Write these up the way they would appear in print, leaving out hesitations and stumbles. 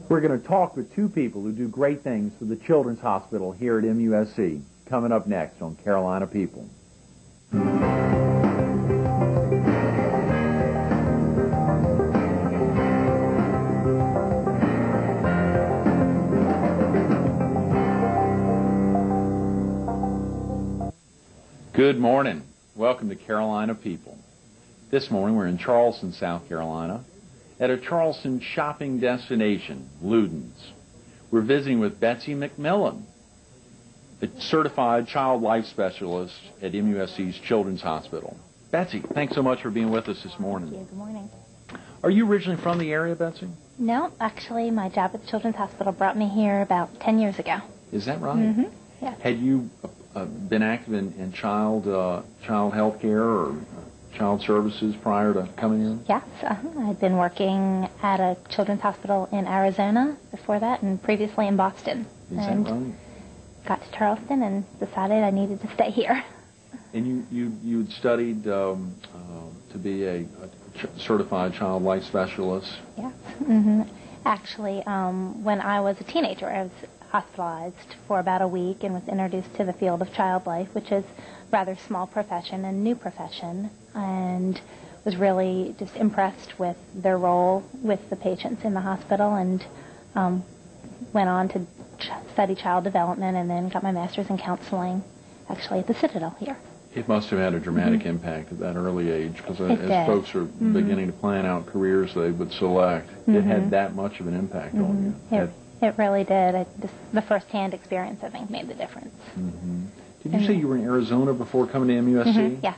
We're going to talk with two people who do great things for the Children's Hospital here at MUSC. Coming up next on Carolina People. Good morning. Welcome to Carolina People. This morning we're in Charleston, South Carolina, at a Charleston shopping destination, Luden's. We're visiting with Betsy McMillan, the certified child life specialist at MUSC's Children's Hospital. Betsy, thanks so much for being with us this morning. Thank you. Good morning. Are you originally from the area, Betsy? No, actually, my job at the Children's Hospital brought me here about 10 years ago. Is that right? Mm-hmm. Yes. Had you been active in child health care or child services prior to coming in? Yes. I'd been working at a children's hospital in Arizona before that and previously in Boston. Is that right? Got to Charleston and decided I needed to stay here. And you'd studied to be a certified child life specialist? Yes. Mm-hmm. Actually, when I was a teenager, I was hospitalized for about a week and was introduced to the field of child life, which is a rather small profession and new profession, and was really just impressed with their role with the patients in the hospital, and went on to study child development and then got my master's in counseling actually at the Citadel here. It must have had a dramatic impact at that early age, because as did. folks are beginning to plan out careers they would select, it had that much of an impact on you. It really did. The first-hand experience, I think, made the difference. Did you say you were in Arizona before coming to MUSC? Yes,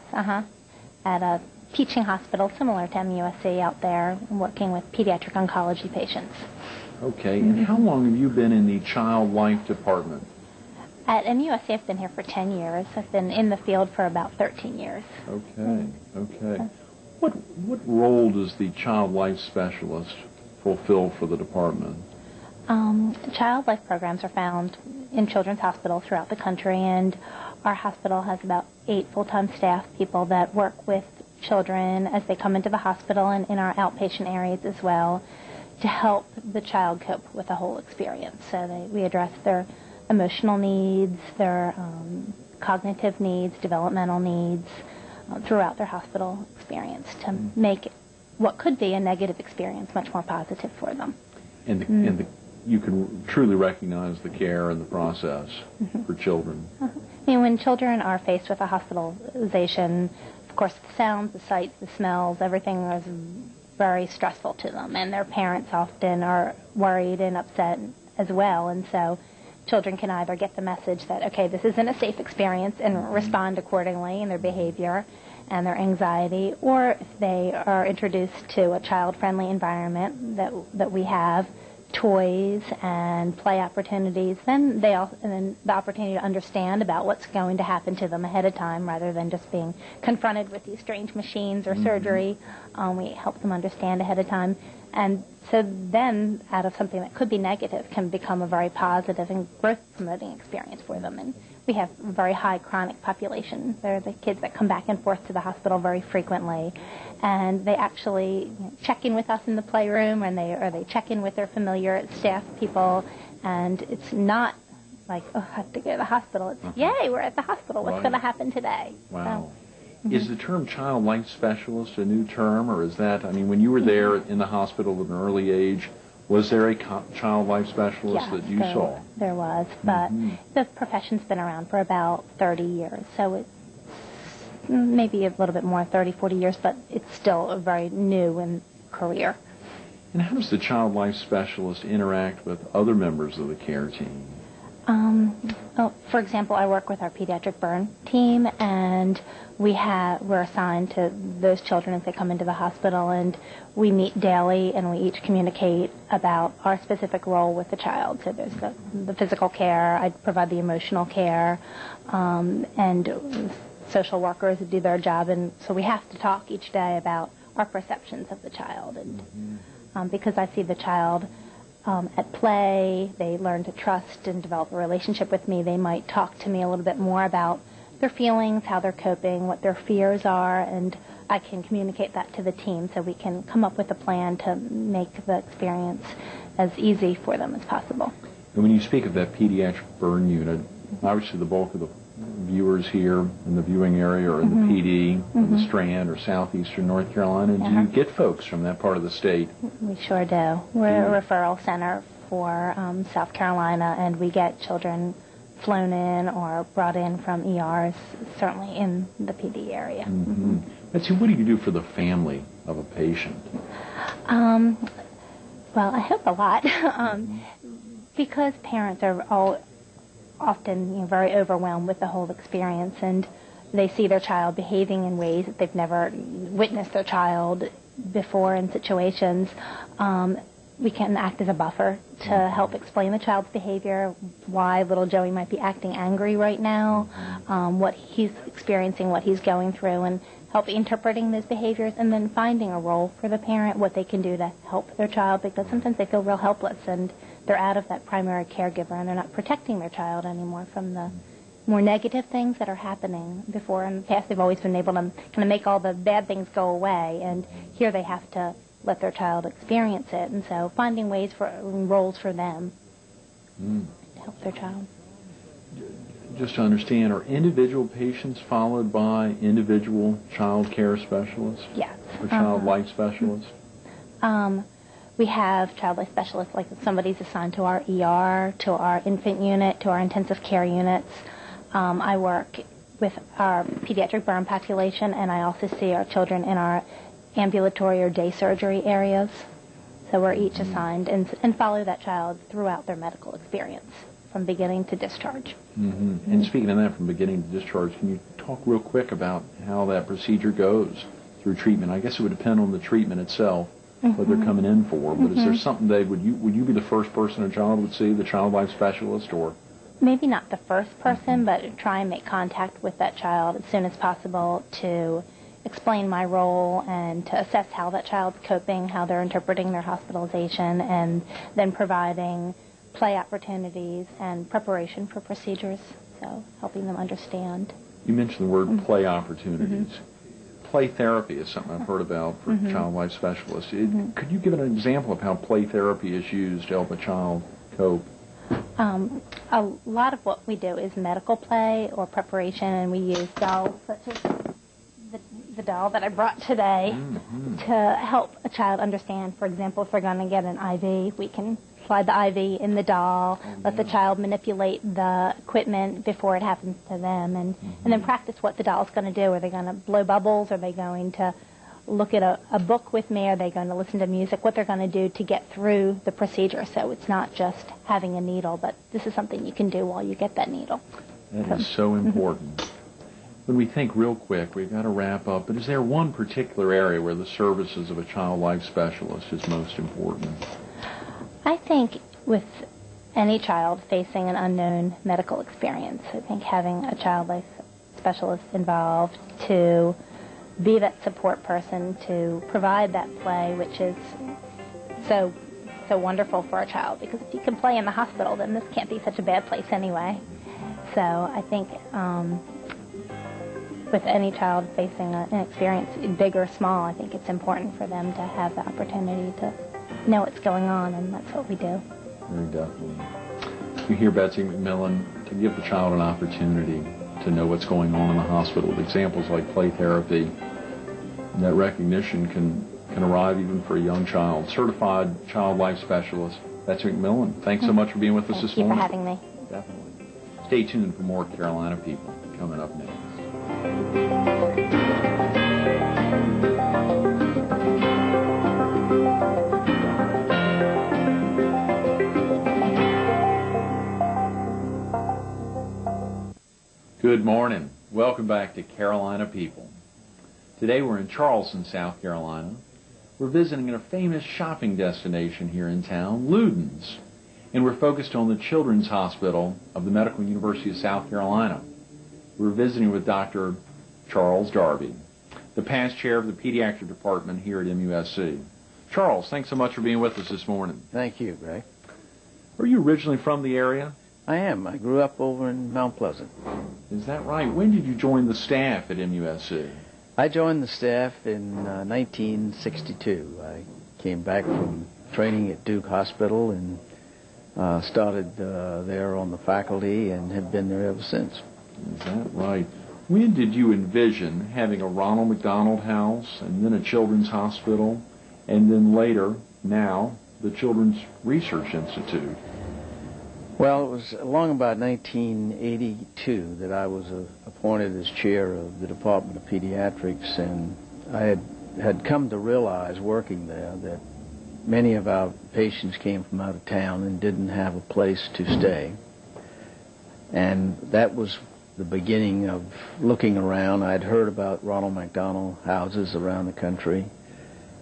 at a teaching hospital similar to MUSC out there, working with pediatric oncology patients. Okay, and how long have you been in the child life department? At MUSC, I've been here for 10 years. I've been in the field for about 13 years. Okay. What role does the child life specialist fulfill for the department? Child life programs are found in children's hospitals throughout the country, and our hospital has about 8 full-time staff people that work with children as they come into the hospital and in our outpatient areas as well to help the child cope with the whole experience. So we address their emotional needs, their cognitive needs, developmental needs throughout their hospital experience to make what could be a negative experience much more positive for them. And you can truly recognize the care and the process for children. I mean, when children are faced with a hospitalization, of course, the sounds, the sights, the smells, everything is very stressful to them, and their parents often are worried and upset as well, and so children can either get the message that, okay, this isn't a safe experience, and respond accordingly in their behavior and their anxiety, or if they are introduced to a child-friendly environment that we have, toys and play opportunities, then the opportunity to understand about what's going to happen to them ahead of time rather than just being confronted with these strange machines or surgery. We help them understand ahead of time. And so then, out of something that could be negative, can become a very positive and growth-promoting experience for them. And we have a very high chronic population. They're the kids that come back and forth to the hospital very frequently. And they actually check in with us in the playroom, or they check in with their familiar staff people. And it's not like, oh, I have to go to the hospital. It's, yay, we're at the hospital. What's going to happen today? Wow. So, Is the term child life specialist a new term, or is that, I mean, when you were there in the hospital at an early age, was there a child life specialist that you saw? There was, but the profession's been around for about 30 years, so it's maybe a little bit more, 30, 40 years, but it's still a very new in career. And how does the child life specialist interact with other members of the care team? For example, I work with our pediatric burn team, and we're assigned to those children as they come into the hospital, and we meet daily, and we each communicate about our specific role with the child. So there's the physical care, I provide the emotional care, and social workers do their job, and so we have to talk each day about our perceptions of the child, and because I see the child at play, they learn to trust and develop a relationship with me. They might talk to me a little bit more about their feelings, how they're coping, what their fears are, and I can communicate that to the team so we can come up with a plan to make the experience as easy for them as possible. And when you speak of that pediatric burn unit, obviously the bulk of the viewers here in the viewing area are in the PD, or the Strand, or southeastern North Carolina. Do you get folks from that part of the state? We sure do. We're a referral center for South Carolina, and we get children flown in or brought in from ERs, certainly in the PD area. Betsy, what do you do for the family of a patient? Well, I hope a lot. Because parents are all often very overwhelmed with the whole experience, and they see their child behaving in ways that they've never witnessed their child before in situations, we can act as a buffer to help explain the child's behavior, why little Joey might be acting angry right now, what he's experiencing, what he's going through, and help interpreting those behaviors, and then finding a role for the parent, what they can do to help their child, because sometimes they feel real helpless and they're out of that primary caregiver and they're not protecting their child anymore from the more negative things that are happening. Before in the past they've always been able to kind of make all the bad things go away, and here they have to let their child experience it, and so finding ways for roles for them to help their child. Just to understand, are individual patients followed by individual child care specialists? Yes. Or child life specialists? We have child life specialists, like if somebody's assigned to our ER, to our infant unit, to our intensive care units. I work with our pediatric burn population, and I also see our children in our ambulatory or day surgery areas. So we're each assigned and follow that child throughout their medical experience, from beginning to discharge. And speaking of that, from beginning to discharge, can you talk real quick about how that procedure goes through treatment? I guess it would depend on the treatment itself, what they're coming in for, but is there something would you be the first person a child would see, the child life specialist, or? Maybe not the first person, but try and make contact with that child as soon as possible to explain my role and to assess how that child's coping, how they're interpreting their hospitalization, and then providing play opportunities and preparation for procedures, so helping them understand. You mentioned the word play opportunities. Play therapy is something I've heard about for child life specialists. Could you give an example of how play therapy is used to help a child cope? A lot of what we do is medical play or preparation, and we use dolls such as the doll that I brought today to help a child understand. For example, if we're going to get an IV, we can slide the IV in the doll, let the child manipulate the equipment before it happens to them, and then practice what the doll's going to do. Are they going to blow bubbles? Are they going to look at a book with me? Are they going to listen to music? What they're going to do to get through the procedure. So it's not just having a needle, but this is something you can do while you get that needle. That is so important. When we think real quick, we've got to wrap up, but is there one particular area where the services of a child life specialist is most important? I think with any child facing an unknown medical experience, I think having a child life specialist involved to be that support person, to provide that play, which is so wonderful for a child, because if you can play in the hospital, then this can't be such a bad place anyway. So I think with any child facing an experience, big or small, I think it's important for them to have the opportunity to know what's going on, and that's what we do. Very definitely. You hear Betsy McMillan, to give the child an opportunity to know what's going on in the hospital with examples like play therapy. That recognition can arrive even for a young child. Certified child life specialist, Betsy McMillan. Thanks so much for being with us this morning. Thank you for having me. Definitely. Stay tuned for more Carolina People coming up next. Good morning. Welcome back to Carolina People. Today we're in Charleston, South Carolina. We're visiting a famous shopping destination here in town, Luden's, and we're focused on the Children's Hospital of the Medical University of South Carolina. We're visiting with Dr. Charles Darby, the past chair of the pediatric department here at MUSC. Charles, thanks so much for being with us this morning. Thank you, Greg. Are you originally from the area? I am. I grew up over in Mount Pleasant. Is that right? When did you join the staff at MUSC? I joined the staff in 1962. I came back from training at Duke Hospital and started there on the faculty and have been there ever since. Is that right? When did you envision having a Ronald McDonald House and then a Children's Hospital and then later, now, the Children's Research Institute? Well, it was along about 1982 that I was appointed as chair of the Department of Pediatrics, and I had come to realize working there that many of our patients came from out of town and didn't have a place to stay. And that was the beginning of looking around. I'd heard about Ronald McDonald houses around the country,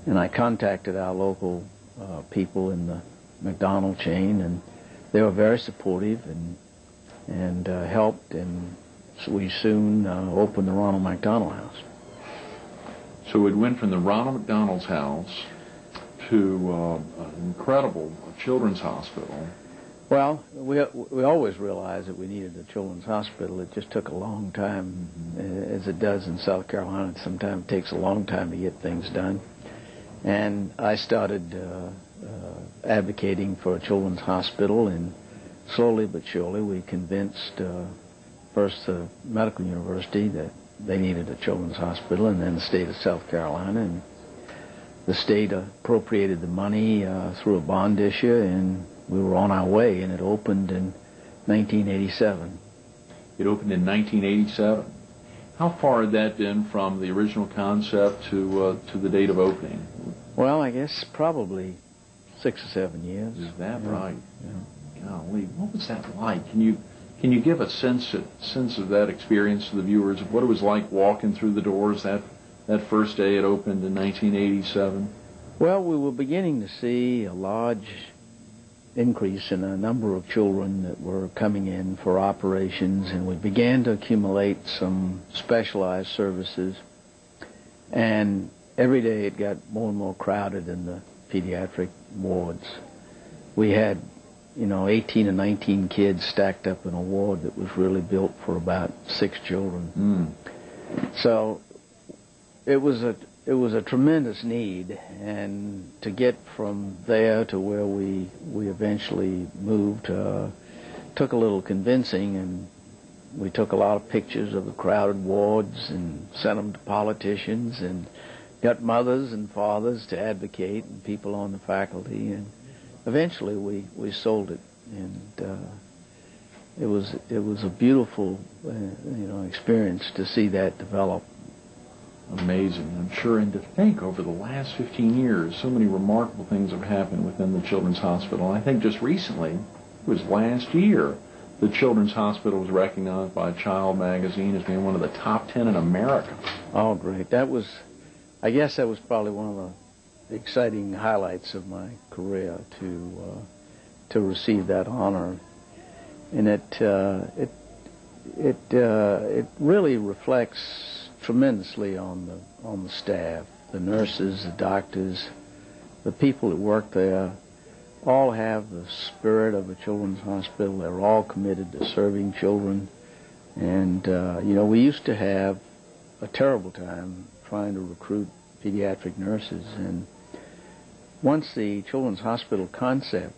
and I contacted our local people in the McDonald chain, and they were very supportive and helped, and so we soon opened the Ronald McDonald House. So it went from the Ronald McDonald's House to an incredible children's hospital. Well, we always realized that we needed a children's hospital. It just took a long time, as it does in South Carolina. Sometimes it takes a long time to get things done. And I started advocating for a children's hospital, and slowly but surely we convinced first the medical university that they needed a children's hospital, and then the state of South Carolina. And the state appropriated the money through a bond issue, and we were on our way, and it opened in 1987. It opened in 1987. How far had that been from the original concept to the date of opening? Well, I guess probably 6 or 7 years. Is that right? Yeah. Golly, what was that like? Can you give a sense of that experience to the viewers of what it was like walking through the doors that first day it opened in 1987? Well, we were beginning to see a large increase in a number of children that were coming in for operations, and we began to accumulate some specialized services. And every day it got more and more crowded in the pediatric wards. We had, 18 or 19 kids stacked up in a ward that was really built for about 6 children. So it was a tremendous need, and to get from there to where we eventually moved took a little convincing, and we took a lot of pictures of the crowded wards and sent them to politicians and got mothers and fathers to advocate and people on the faculty, and eventually we sold it, and it was a beautiful experience to see that develop. Amazing, I'm sure. And to think over the last 15 years, so many remarkable things have happened within the Children's Hospital. I think just recently, it was last year, the Children's Hospital was recognized by Child Magazine as being one of the top 10 in America. Oh, great. I guess that was probably one of the exciting highlights of my career to receive that honor. And it really reflects tremendously on the staff, the nurses, the doctors, the people that work there. All have the spirit of a children's hospital. They're all committed to serving children. And we used to have a terrible time trying to recruit pediatric nurses, and once the children's hospital concept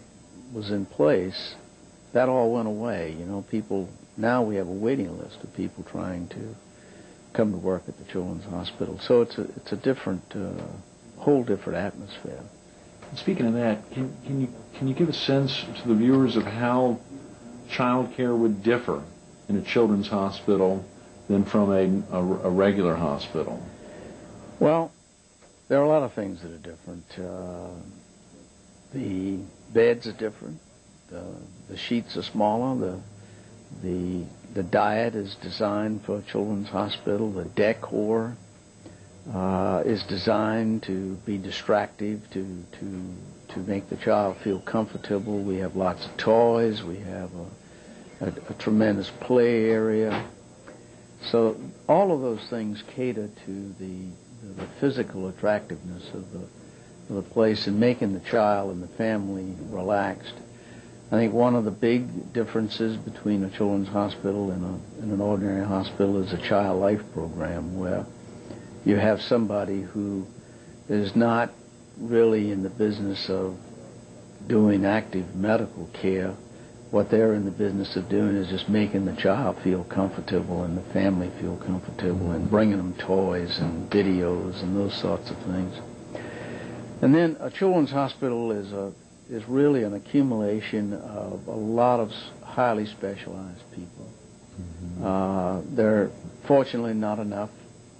was in place, that all went away. Now we have a waiting list of people trying to come to work at the children's hospital. So it's a different, whole different atmosphere. Speaking of that, can you give a sense to the viewers of how child care would differ in a children's hospital than from a regular hospital? Well, there are a lot of things that are different. The beds are different. The sheets are smaller. The diet is designed for a children's hospital. The decor is designed to be distractive, to make the child feel comfortable. We have lots of toys. We have a tremendous play area. So all of those things cater to the physical attractiveness of the place and making the child and the family relaxed. I think one of the big differences between a children's hospital and an ordinary hospital is a child life program, where you have somebody who is not really in the business of doing active medical care. What they're in the business of doing is just making the child feel comfortable and the family feel comfortable and bringing them toys and videos and those sorts of things. And then a children's hospital is really an accumulation of a lot of highly specialized people. There are fortunately not enough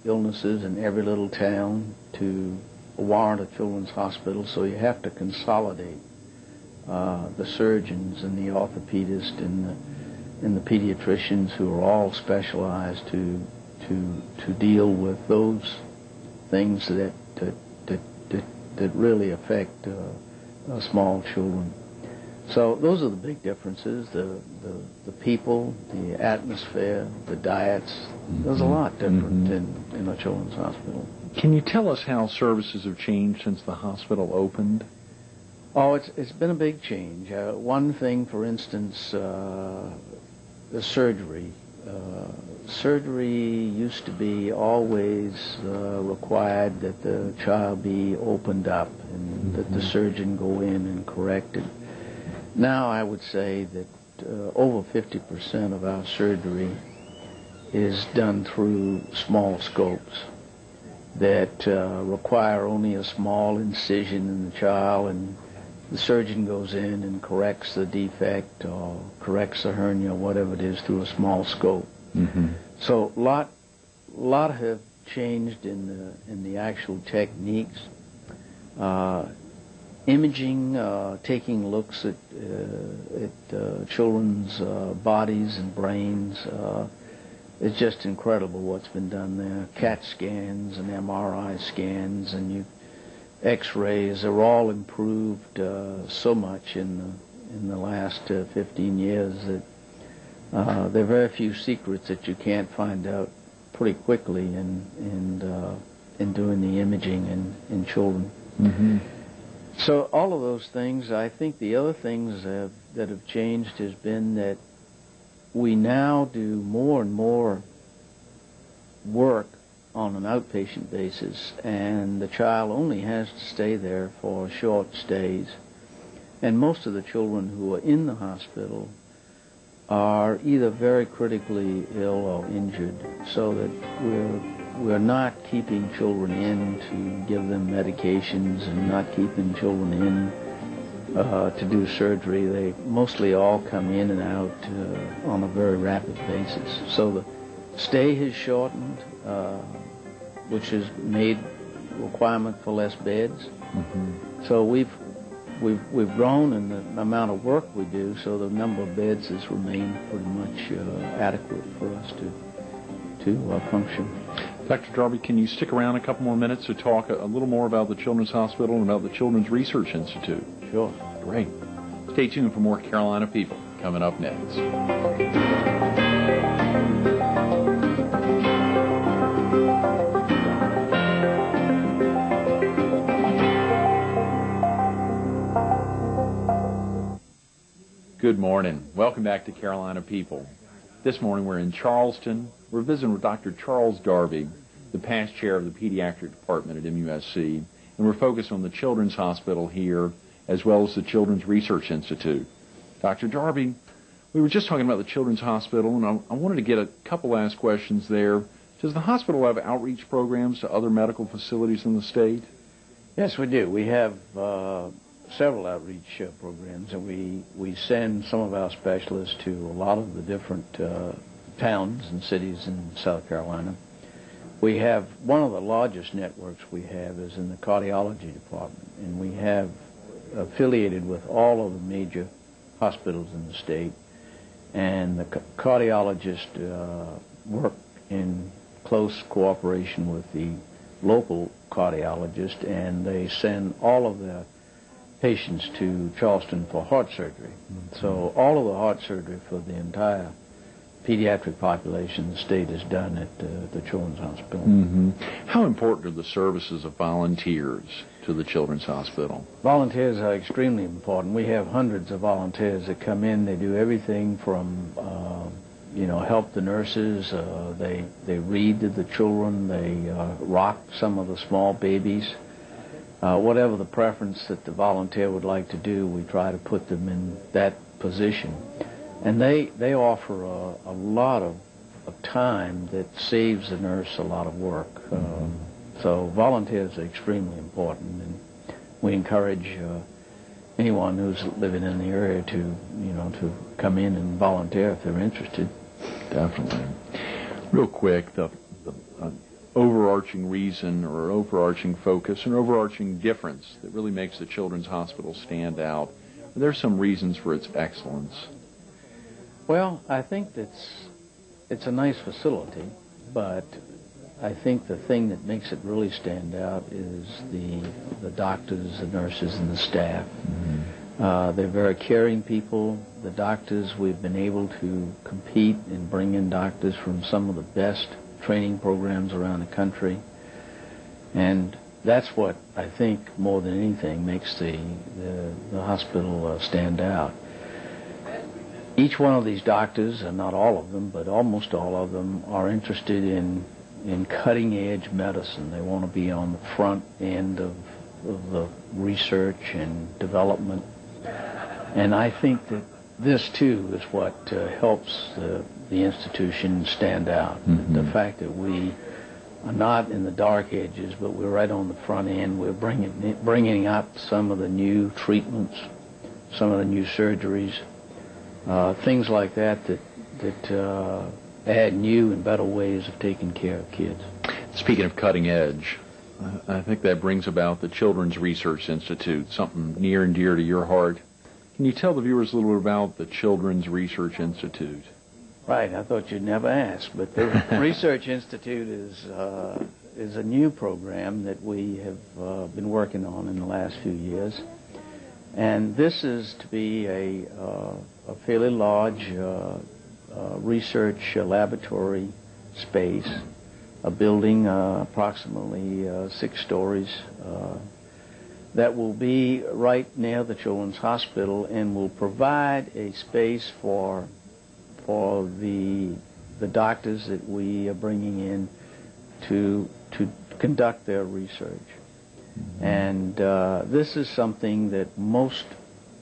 illnesses in every little town to warrant a children's hospital, so you have to consolidate the surgeons and the orthopedists and the pediatricians who are all specialized to deal with those things that really affect small children. So those are the big differences: the people, the atmosphere, the diets. There's a lot different in a children's hospital. Can you tell us how services have changed since the hospital opened? Oh, it's been a big change. One thing, for instance, the surgery. Surgery used to be always required that the child be opened up and that the surgeon go in and correct it. Now I would say that over 50% of our surgery is done through small scopes that require only a small incision in the child, and the surgeon goes in and corrects the defect or corrects the hernia, whatever it is, through a small scope. So a lot have changed in the actual techniques. Imaging, taking looks at children's bodies and brains, it's just incredible what's been done there. CAT scans and MRI scans and X-rays are all improved so much in the last 15 years that there are very few secrets that you can't find out pretty quickly in doing the imaging in children. So all of those things. I think the other things that have changed has been that we now do more and more work on an outpatient basis, and the child only has to stay there for short stays. And most of the children who are in the hospital are either very critically ill or injured, so that we're not keeping children in to give them medications and not keeping children in to do surgery. They mostly all come in and out on a very rapid basis. So the stay has shortened, which has made requirement for less beds. So we've grown in the amount of work we do, so the number of beds has remained pretty much adequate for us to function. Dr. Darby, can you stick around a couple more minutes to talk a little more about the Children's Hospital and about the Children's Research Institute? Sure. Great. Stay tuned for more Carolina People coming up next. Good morning. Welcome back to Carolina People. This morning we're in Charleston. We're visiting with Dr. Charles Darby, the past chair of the pediatric department at MUSC, and we're focused on the Children's Hospital here as well as the Children's Research Institute. Dr. Darby, we were just talking about the Children's Hospital, and I wanted to get a couple last questions there. Does the hospital have outreach programs to other medical facilities in the state? Yes, we do. We have several outreach programs, and we send some of our specialists to a lot of the different towns and cities in South Carolina. We have one of the largest networks we have is in the cardiology department, and we have affiliated with all of the major hospitals in the state, and the cardiologists work in close cooperation with the local cardiologist, and they send all of their patients to Charleston for heart surgery. So all of the heart surgery for the entire pediatric population in the state is done at the Children's Hospital. How important are the services of volunteers to the Children's Hospital? Volunteers are extremely important. We have hundreds of volunteers that come in. They do everything from help the nurses. They read to the children. They rock some of the small babies. whatever the preference that the volunteer would like to do, we try to put them in that position. And they offer a lot of time that saves the nurse a lot of work. So volunteers are extremely important, and we encourage anyone who's living in the area to come in and volunteer if they're interested. Definitely. Real quick, the overarching reason or overarching focus and overarching difference that really makes the Children's Hospital stand out, are there some reasons for its excellence? Well, I think it's a nice facility, but I think the thing that makes it really stand out is the doctors, the nurses, and the staff. They're very caring people. The doctors, we've been able to compete and bring in doctors from some of the best training programs around the country. And that's what I think more than anything makes the hospital stand out. Each one of these doctors, and not all of them, but almost all of them, are interested in cutting-edge medicine. They want to be on the front end of the research and development. And I think that this, too, is what helps the institution stand out. The fact that we are not in the dark edges, but we're right on the front end. We're bringing up some of the new treatments, some of the new surgeries, things like that add new and better ways of taking care of kids. Speaking of cutting edge, I think that brings about the Children's Research Institute, something near and dear to your heart. Can you tell the viewers a little bit about the Children's Research Institute? Right, I thought you'd never ask, but the Research Institute is a new program that we have been working on in the last few years. And this is to be a fairly large research laboratory space, a building approximately 6 stories that will be right near the Children's Hospital and will provide a space for the doctors that we are bringing in to conduct their research. And this is something that most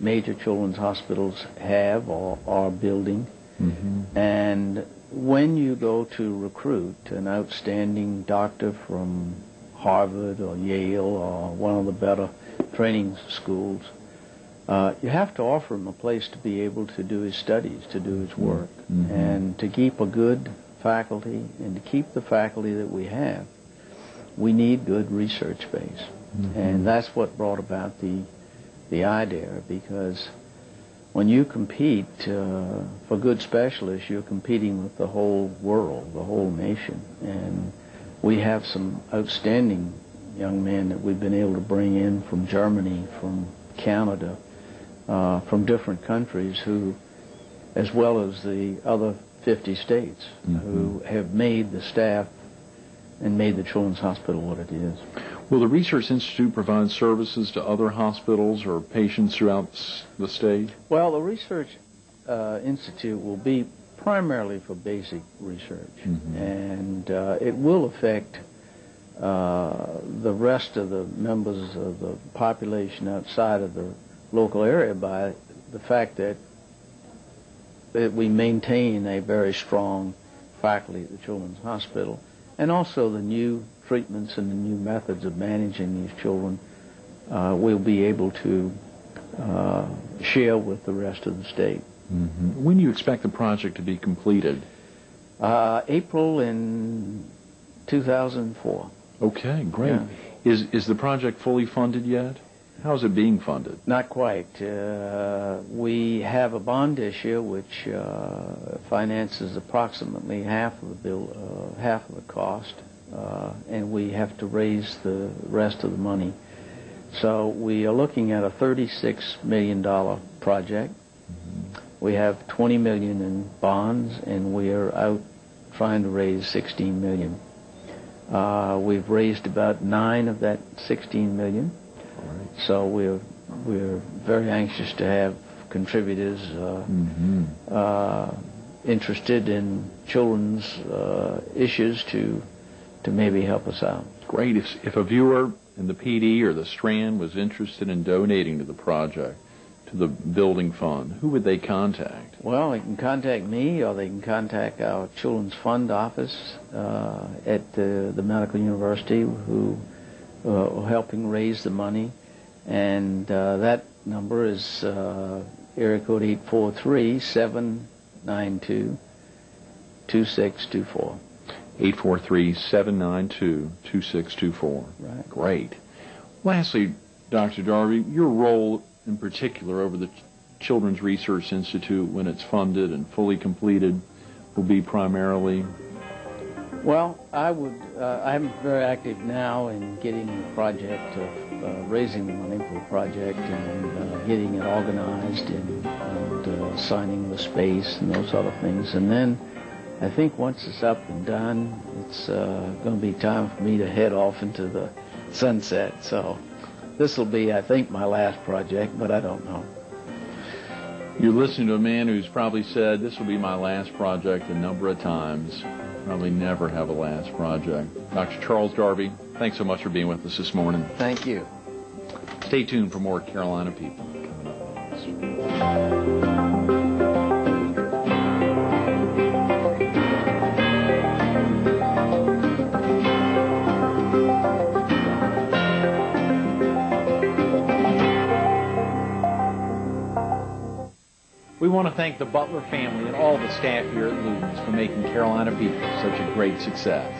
major children's hospitals have or are building. And when you go to recruit an outstanding doctor from Harvard or Yale or one of the better training schools, you have to offer him a place to be able to do his studies, to do his work, and to keep a good faculty and to keep the faculty that we have. We need good research space. And that's what brought about the idea, because when you compete for good specialists, you're competing with the whole world, the whole nation. And we have some outstanding young men that we've been able to bring in from Germany, from Canada, from different countries, who, as well as the other 50 states, who have made the staff and made the Children's Hospital what it is. Will the Research Institute provide services to other hospitals or patients throughout the state? Well, the Research Institute will be primarily for basic research, and it will affect the rest of the members of the population outside of the local area by the fact that we maintain a very strong faculty at the Children's Hospital, and also the new treatments and the new methods of managing these children we'll be able to share with the rest of the state. When do you expect the project to be completed? April in 2004. Okay, great. Yeah. Is the project fully funded yet? How is it being funded? Not quite. We have a bond issue which finances approximately half of the cost, and we have to raise the rest of the money. So we are looking at a $36 million project. We have $20 million in bonds, and we are out trying to raise $16 million. We've raised about 9 of that $16 million. Right. So we're very anxious to have contributors interested in children's issues to maybe help us out. Great. If a viewer and the PD or the Strand was interested in donating to the project, to the building fund, who would they contact? Well, they can contact me, or they can contact our Children's Fund office at the Medical University, who are helping raise the money. And that number is area code 843-792-2624. 843-792-2624. Right. Great. Lastly, Dr. Darby, your role in particular over the Children's Research Institute when it's funded and fully completed will be primarily? Well, I'm very active now in getting the project of raising the money for the project and getting it organized and signing the space and those sort of things. And then I think once it's up and done, it's going to be time for me to head off into the sunset. So this will be, I think, my last project, but I don't know. You're listening to a man who's probably said, this will be my last project a number of times. Probably never have a last project. Dr. Charles Darby, thanks so much for being with us this morning. Thank you. Stay tuned for more Carolina People coming up next. We want to thank the Butler family and all the staff here at Luden's for making Carolina People such a great success.